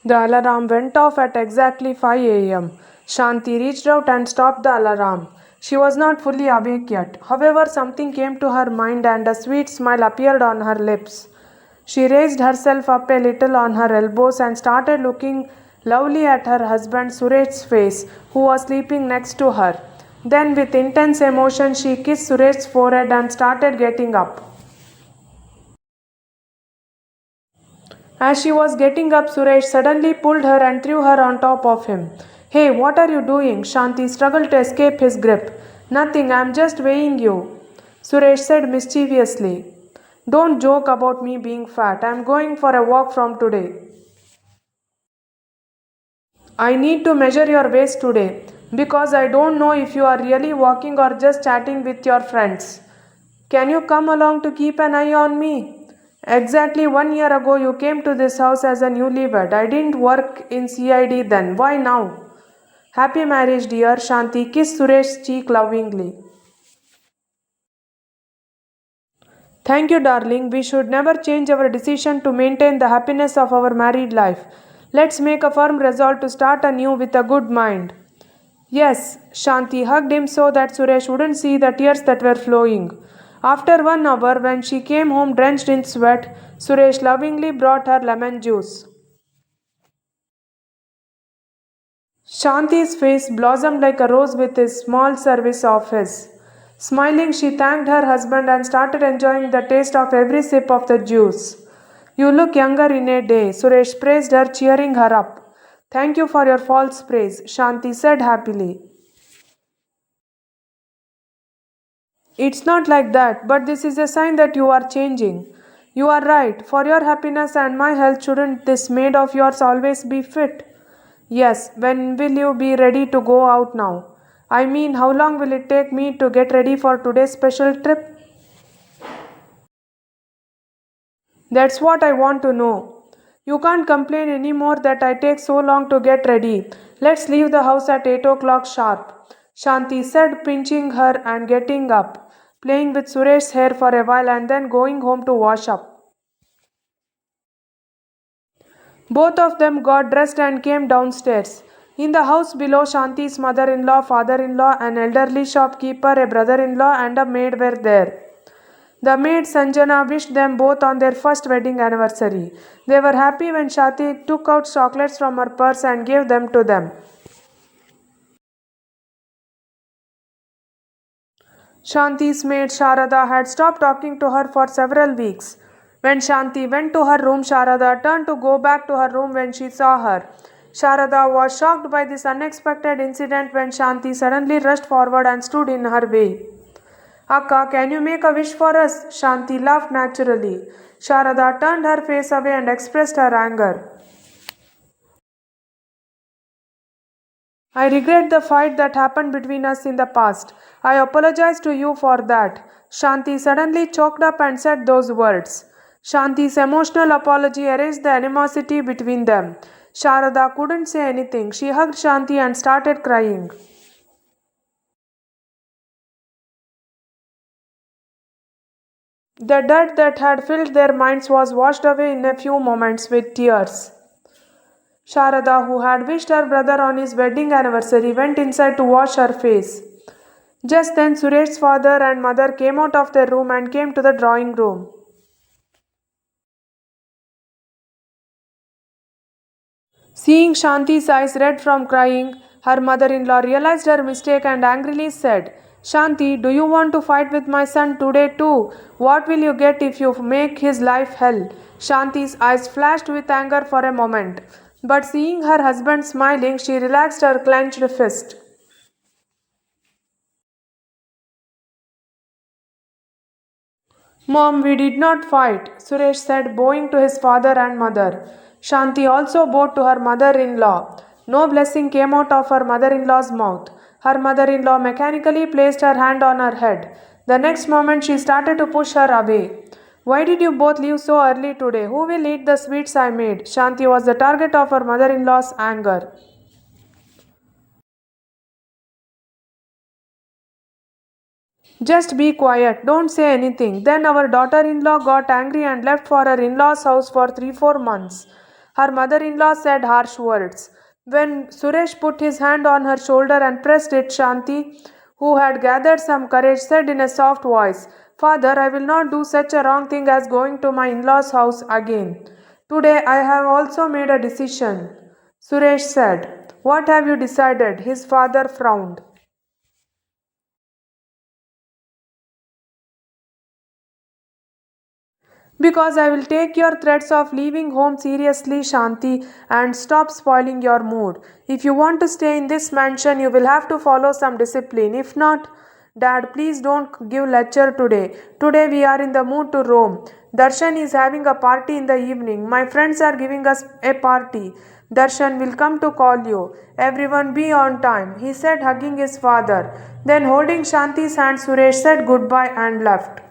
The alarm went off at exactly 5 a.m. Shanti reached out and stopped the alarm. She was not fully awake yet. However, something came to her mind and a sweet smile appeared on her lips. She raised herself up a little on her elbows and started looking lovely at her husband Suresh's face, who was sleeping next to her. Then, with intense emotion, she kissed Suresh's forehead and started getting up. As she was getting up, Suresh suddenly pulled her and threw her on top of him. Hey, what are you doing? Shanti struggled to escape his grip. Nothing, I'm just weighing you, Suresh said mischievously. Don't joke about me being fat. I'm going for a walk from today. I need to measure your waist today because I don't know if you are really walking or just chatting with your friends. Can you come along to keep an eye on me? Exactly 1 year ago, you came to this house as a newlywed. I didn't work in CID then. Why now? Happy marriage, dear. Shanti kissed Suresh's cheek lovingly. Thank you, darling. We should never change our decision to maintain the happiness of our married life. Let's make a firm resolve to start anew with a good mind. Yes, Shanti hugged him so that Suresh wouldn't see the tears that were flowing. After 1 hour, when she came home drenched in sweat, Suresh lovingly brought her lemon juice. Shanti's face blossomed like a rose with his small service of his. Smiling, she thanked her husband and started enjoying the taste of every sip of the juice. You look younger in a day, Suresh praised her, cheering her up. Thank you for your false praise, Shanti said happily. It's not like that, but this is a sign that you are changing. You are right. For your happiness and my health, shouldn't this maid of yours always be fit? Yes, when will you be ready to go out now? I mean, how long will it take me to get ready for today's special trip? That's what I want to know. You can't complain anymore that I take so long to get ready. Let's leave the house at 8 o'clock sharp. Shanti said, pinching her and getting up, playing with Suresh's hair for a while and then going home to wash up. Both of them got dressed and came downstairs. In the house below, Shanti's mother in law, father in law, an elderly shopkeeper, a brother in law, and a maid were there. The maid Sanjana wished them both on their first wedding anniversary. They were happy when Shanti took out chocolates from her purse and gave them to them. Shanti's maid Sharada had stopped talking to her for several weeks. When Shanti went to her room, Sharada turned to go back to her room when she saw her. Sharada was shocked by this unexpected incident when Shanti suddenly rushed forward and stood in her way. Akka, can you make a wish for us? Shanti laughed naturally. Sharada turned her face away and expressed her anger. I regret the fight that happened between us in the past. I apologize to you for that. Shanti suddenly choked up and said those words. Shanti's emotional apology erased the animosity between them. Sharada couldn't say anything. She hugged Shanti and started crying. The dirt that had filled their minds was washed away in a few moments with tears. Sharada, who had wished her brother on his wedding anniversary, went inside to wash her face. Just then, Suresh's father and mother came out of their room and came to the drawing room. Seeing Shanti's eyes red from crying, her mother in law realized her mistake and angrily said, Shanti, do you want to fight with my son today too? What will you get if you make his life hell? Shanti's eyes flashed with anger for a moment, but seeing her husband smiling, she relaxed her clenched fist. Mom, we did not fight, Suresh said, bowing to his father and mother. Shanti also bowed to her mother in law. No blessing came out of her mother in law's mouth. Her mother in law mechanically placed her hand on her head. The next moment, she started to push her away. Why did you both leave so early today? Who will eat the sweets I made? Shanti was the target of her mother in law's anger. Just be quiet, don't say anything. Then our daughter in law got angry and left for her in law's house for 3 4 months. Her mother in law said harsh words. When Suresh put his hand on her shoulder and pressed it, Shanti, who had gathered some courage, said in a soft voice, Father, I will not do such a wrong thing as going to my in law's house again. Today I have also made a decision. Suresh said, What have you decided? His father frowned. Because I will take your threats of leaving home seriously, Shanti, and stop spoiling your mood. If you want to stay in this mansion, you will have to follow some discipline. If not, Dad, please don't give lecture today. Today we are in the mood to roam. Darshan is having a party in the evening. My friends are giving us a party. Darshan will come to call you. Everyone be on time, he said, hugging his father. Then, holding Shanti's hand, Suresh said goodbye and left.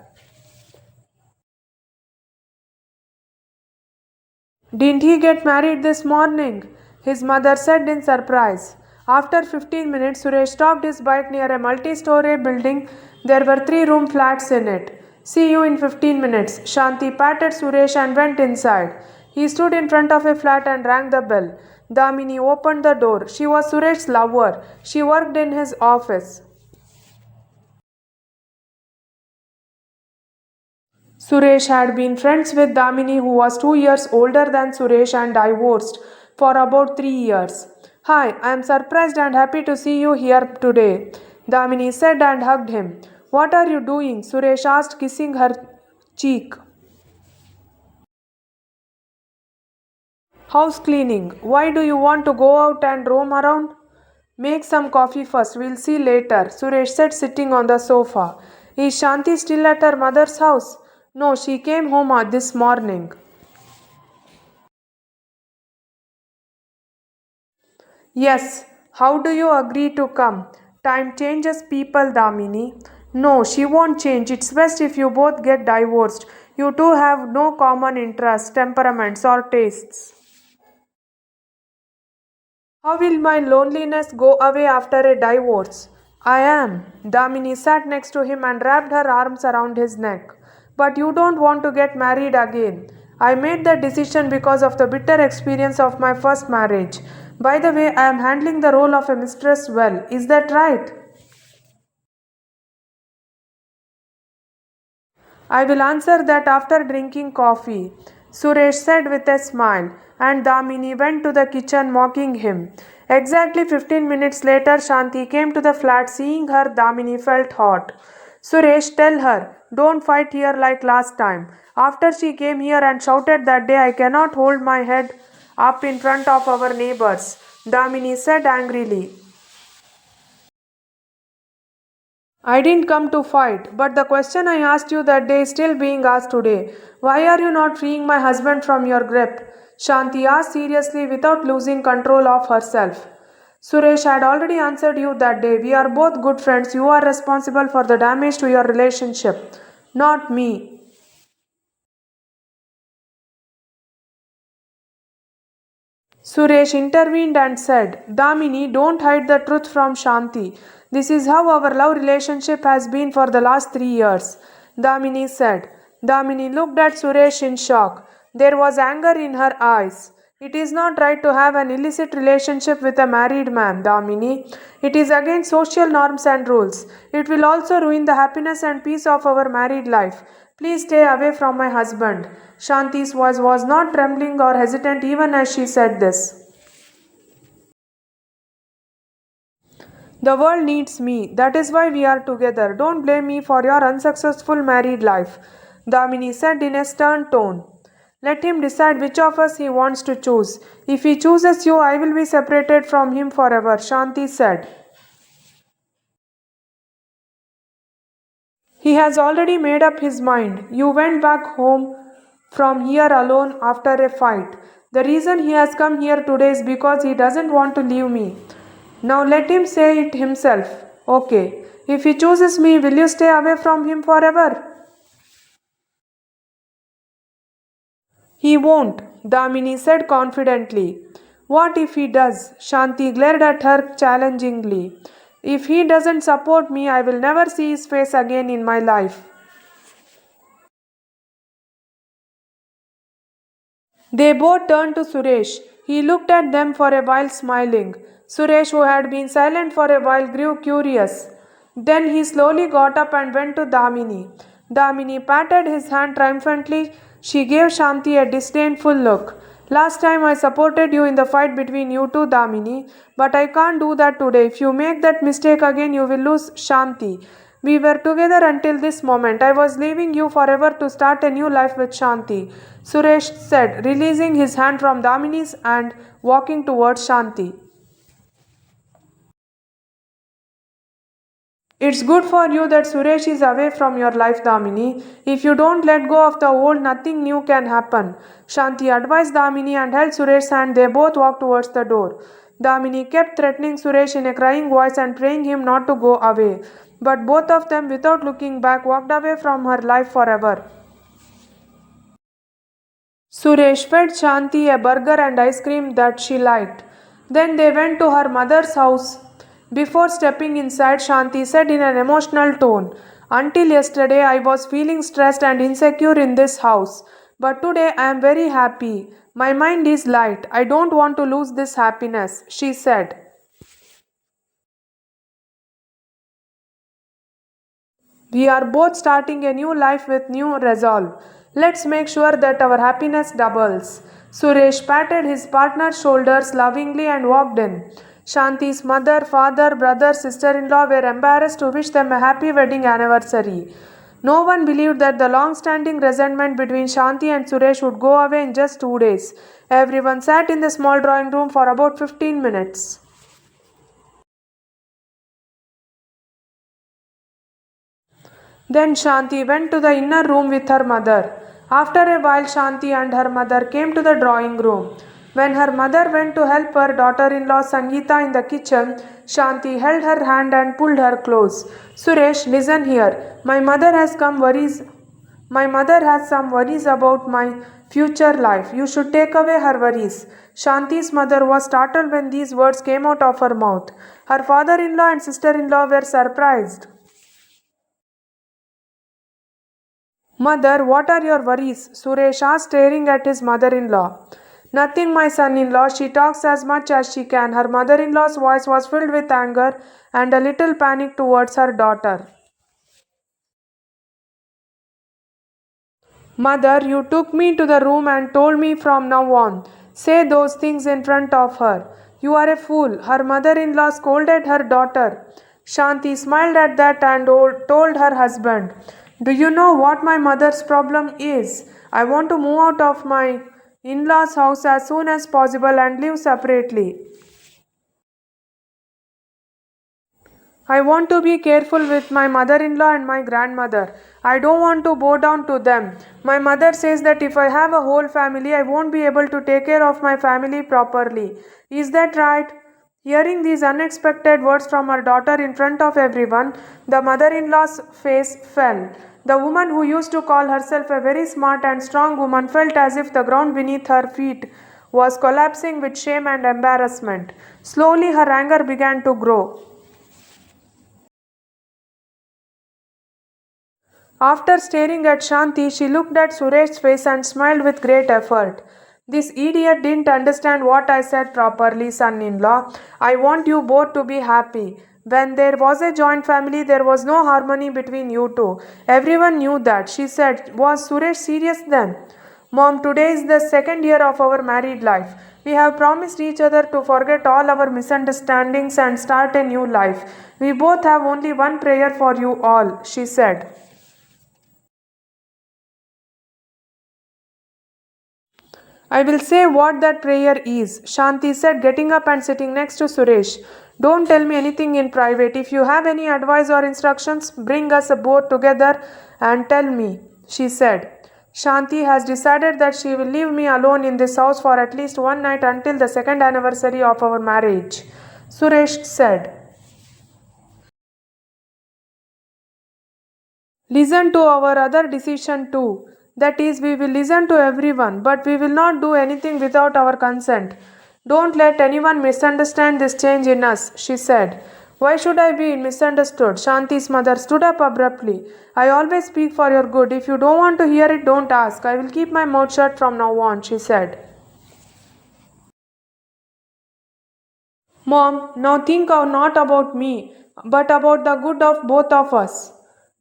Didn't he get married this morning? His mother said in surprise. After 15 minutes, Suresh stopped his bike near a multi story building. There were 3-room flats in it. See you in 15 minutes. Shanti patted Suresh and went inside. He stood in front of a flat and rang the bell. Damini opened the door. She was Suresh's lover. She worked in his office. Suresh had been friends with Damini, who was 2 years older than Suresh and divorced for about 3 years. Hi, I am surprised and happy to see you here today, Damini said and hugged him. What are you doing? Suresh asked, kissing her cheek. House cleaning. Why do you want to go out and roam around? Make some coffee first, we'll see later, Suresh said, sitting on the sofa. Is Shanti still at her mother's house? No, she came home this morning. Yes, how do you agree to come? Time changes people, Damini. No, she won't change. It's best if you both get divorced. You two have no common interests, temperaments, or tastes. How will my loneliness go away after a divorce? I am. Damini sat next to him and wrapped her arms around his neck. But you don't want to get married again. I made that decision because of the bitter experience of my first marriage. By the way, I am handling the role of a mistress well. Is that right? I will answer that after drinking coffee, Suresh said with a smile, and Damini went to the kitchen mocking him. Exactly 15 minutes later, Shanti came to the flat. Seeing her, Damini felt hot. Suresh, tell her, don't fight here like last time. After she came here and shouted that day, I cannot hold my head up in front of our neighbors, Damini said angrily. I didn't come to fight, but the question I asked you that day is still being asked today. Why are you not freeing my husband from your grip? Shanti asked seriously without losing control of herself. Suresh had already answered you that day. We are both good friends. You are responsible for the damage to your relationship, not me. Suresh intervened and said, Damini, don't hide the truth from Shanti. This is how our love relationship has been for the last 3 years. Damini said. Damini looked at Suresh in shock. There was anger in her eyes. It is not right to have an illicit relationship with a married man, Damini. It is against social norms and rules. It will also ruin the happiness and peace of our married life. Please stay away from my husband. Shanti's voice was not trembling or hesitant even as she said this. The world needs me. That is why we are together. Don't blame me for your unsuccessful married life, Damini said in a stern tone. Let him decide which of us he wants to choose. If he chooses you, I will be separated from him forever, Shanti said. He has already made up his mind. You went back home from here alone after a fight. The reason he has come here today is because he doesn't want to leave me. Now let him say it himself. Okay. If he chooses me, will you stay away from him forever? He won't, Damini said confidently. What if he does? Shanti glared at her challengingly. If he doesn't support me, I will never see his face again in my life. They both turned to Suresh. He looked at them for a while, smiling. Suresh, who had been silent for a while, grew curious. Then he slowly got up and went to Damini. Damini patted his hand triumphantly. She gave Shanti a disdainful look. Last time I supported you in the fight between you two, Damini, but I can't do that today. If you make that mistake again, you will lose Shanti. We were together until this moment. I was leaving you forever to start a new life with Shanti, Suresh said, releasing his hand from Damini's and walking towards Shanti. It's good for you that Suresh is away from your life, Damini. If you don't let go of the old, nothing new can happen. Shanti advised Damini and held Suresh's hand. They both walked towards the door. Damini kept threatening Suresh in a crying voice and praying him not to go away. But both of them, without looking back, walked away from her life forever. Suresh fed Shanti a burger and ice cream that she liked. Then they went to her mother's house. Before stepping inside, Shanti said in an emotional tone, "Until yesterday, I was feeling stressed and insecure in this house. But today, I am very happy. My mind is light. I don't want to lose this happiness," she said. We are both starting a new life with new resolve. Let's make sure that our happiness doubles. Suresh patted his partner's shoulders lovingly and walked in. Shanti's mother, father, brother, sister in law were embarrassed to wish them a happy wedding anniversary. No one believed that the long standing resentment between Shanti and Suresh would go away in just 2 days. Everyone sat in the small drawing room for about 15 minutes. Then Shanti went to the inner room with her mother. After a while, Shanti and her mother came to the drawing room. When her mother went to help her daughter in law Sangeeta in the kitchen, Shanti held her hand and pulled her close. Suresh, listen here. My mother has some worries about my future life. You should take away her worries. Shanti's mother was startled when these words came out of her mouth. Her father in law and sister in law were surprised. Mother, what are your worries? Suresh asked, staring at his mother in law. Nothing, my son in law. She talks as much as she can. Her mother in law's voice was filled with anger and a little panic towards her daughter. Mother, you took me to the room and told me from now on. Say those things in front of her. You are a fool. Her mother in law scolded her daughter. Shanti smiled at that and told her husband, "Do you know what my mother's problem is? I want to move out of my in law's house as soon as possible and live separately. I want to be careful with my mother in law and my grandmother. I don't want to bow down to them. My mother says that if I have a whole family, I won't be able to take care of my family properly. Is that right?" Hearing these unexpected words from her daughter in front of everyone, the mother in law's face fell. The woman who used to call herself a very smart and strong woman felt as if the ground beneath her feet was collapsing with shame and embarrassment. Slowly, her anger began to grow. After staring at Shanti, she looked at Suresh's face and smiled with great effort. "This idiot didn't understand what I said properly, son in law. I want you both to be happy. When there was a joint family, there was no harmony between you two. Everyone knew that," she said. "Was Suresh serious then?" "Mom, today is the second year of our married life. We have promised each other to forget all our misunderstandings and start a new life. We both have only one prayer for you all," she said. "I will say what that prayer is," Shanti said, getting up and sitting next to Suresh. "Don't tell me anything in private. If you have any advice or instructions, bring us both together and tell me," she said. "Shanti has decided that she will leave me alone in this house for at least one night until the second anniversary of our marriage," Suresh said. "Listen to our other decision too. That is, we will listen to everyone, but we will not do anything without our consent. Don't let anyone misunderstand this change in us," she said. Why should I be misunderstood? Shanti's mother stood up abruptly. I always speak for your good. If you don't want to hear it, don't ask. I will keep my mouth shut from now on, she said. Mom, now think not about me, but about the good of both of us.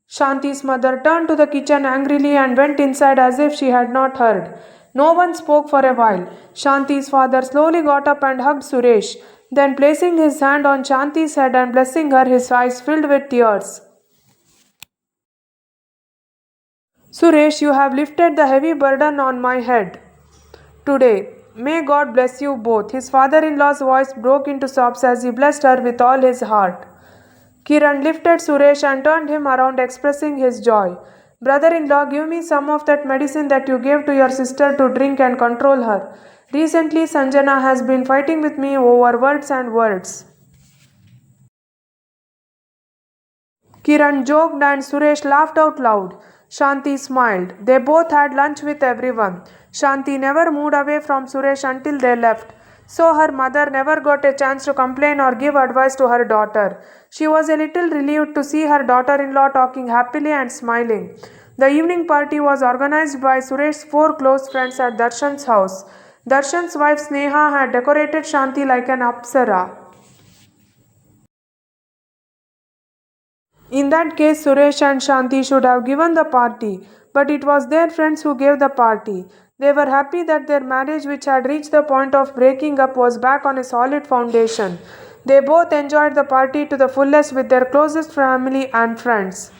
Shanti's mother turned to the kitchen angrily and went inside as if she had not heard. No one spoke for a while. Shanti's father slowly got up and hugged Suresh. Then, placing his hand on Shanti's head and blessing her, his eyes filled with tears. Suresh, you have lifted the heavy burden on my head today. May God bless you both. His father in law's voice broke into sobs as he blessed her with all his heart. Kiran lifted Suresh and turned him around, expressing his joy. Brother in law, give me some of that medicine that you gave to your sister to drink and control her. Recently, Sanjana has been fighting with me over words and words. Kiran joked and Suresh laughed out loud. Shanti smiled. They both had lunch with everyone. Shanti never moved away from Suresh until they left. So her mother never got a chance to complain or give advice to her daughter. She was a little relieved to see her daughter-in-law talking happily and smiling. The evening party was organized by Suresh's four close friends at Darshan's house. Darshan's wife Sneha had decorated Shanti like an apsara. In that case, Suresh and Shanti should have given the party, but it was their friends who gave the party. They were happy that their marriage, which had reached the point of breaking up, was back on a solid foundation. They both enjoyed the party to the fullest with their closest family and friends.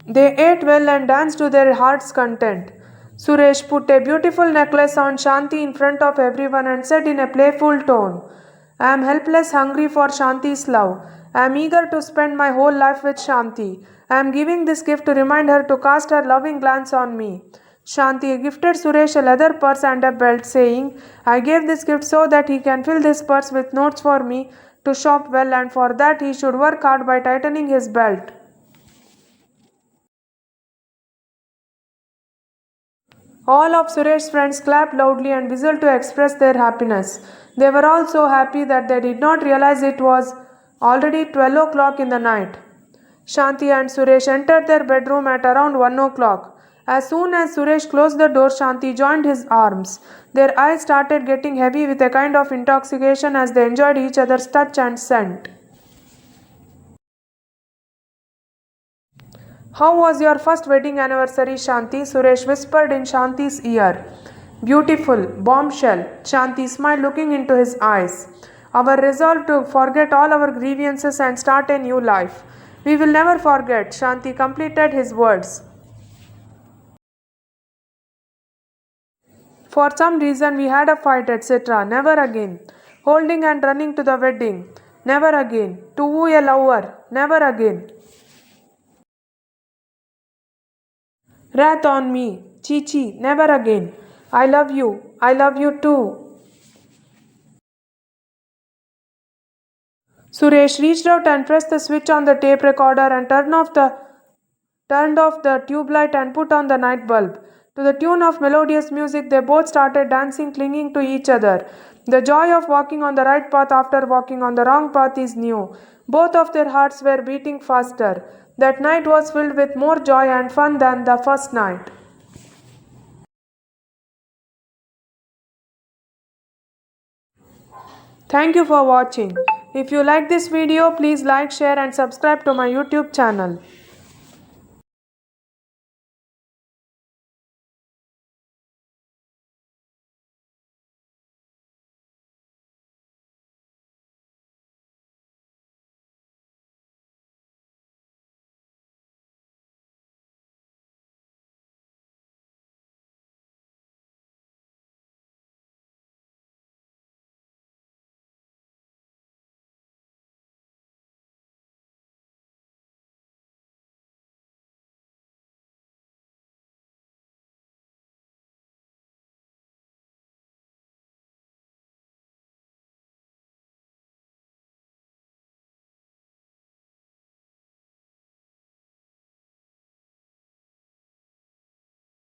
They ate well and danced to their heart's content. Suresh put a beautiful necklace on Shanti in front of everyone and said in a playful tone, I am helpless, hungry for Shanti's love. I am eager to spend my whole life with Shanti. I am giving this gift to remind her to cast her loving glance on me. Shanti gifted Suresh a leather purse and a belt, saying, I gave this gift so that he can fill this purse with notes for me to shop well, and for that he should work hard by tightening his belt. All of Suresh's friends clapped loudly and whistled to express their happiness. They were all so happy that they did not realize it was already 12 o'clock in the night. Shanti and Suresh entered their bedroom at around 1 o'clock. As soon as Suresh closed the door, Shanti joined his arms. Their eyes started getting heavy with a kind of intoxication as they enjoyed each other's touch and scent. How was your first wedding anniversary, Shanti? Suresh whispered in Shanti's ear. Beautiful, bombshell. Shanti smiled, looking into his eyes. Our resolve to forget all our grievances and start a new life. We will never forget, Shanti completed his words. For some reason we had a fight, etc. Never again. Holding and running to the wedding. Never again. To woo a lover. Never again. Wrath on me. Chi chi. Never again. I love you. I love you too. Suresh reached out and pressed the switch on the tape recorder and turned off the tube light and put on the night bulb. To the tune of melodious music, they both started dancing, clinging to each other. The joy of walking on the right path after walking on the wrong path is new. Both of their hearts were beating faster. That night was filled with more joy and fun than the first night. Thank you for watching. If you like this video, please like, share and subscribe to my YouTube channel.